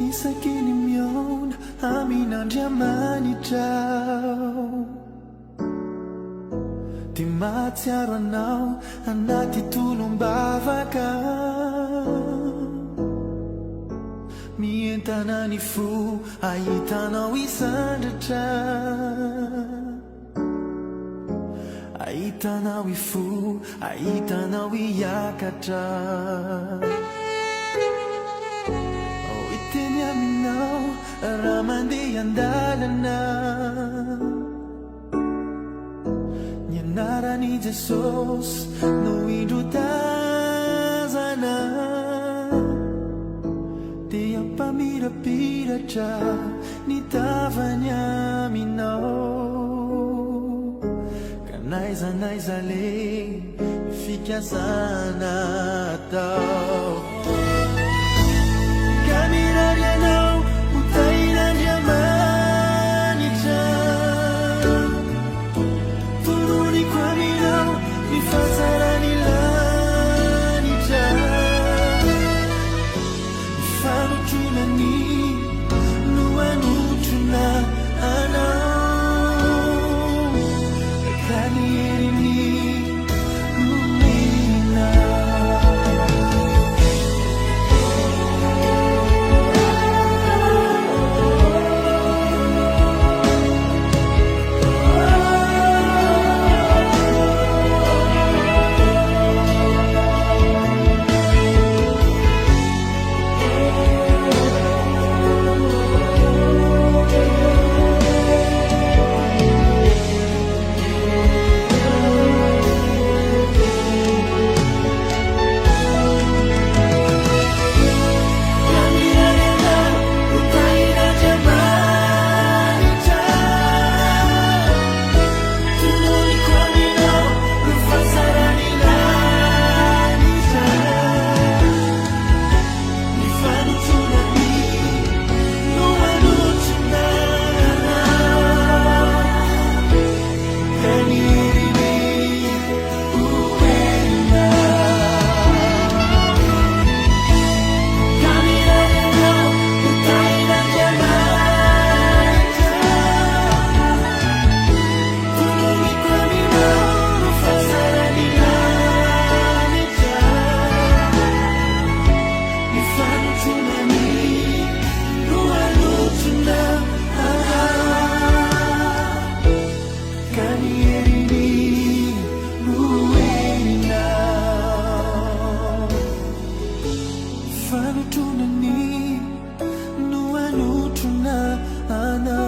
Isakini myon amina diamani tao Di matsiaro anao anaty tolom-bavaka Mientana ny fo ahitanao isandratra Ahitanao ifo ahitanao iakatra Iteny aminao raha mandeha andalana Ny anaran'i Jesosy no indro tazana Dia ampamirapiratra ny tavany aminao Ka naiza naiza le fikasana atao Kamirari anao utainandiamanitra Turuniko aminao mifasarany lanitra Mifanotronany no anotrona anao Ka ny herini nomena Fanutunani no anutruna ana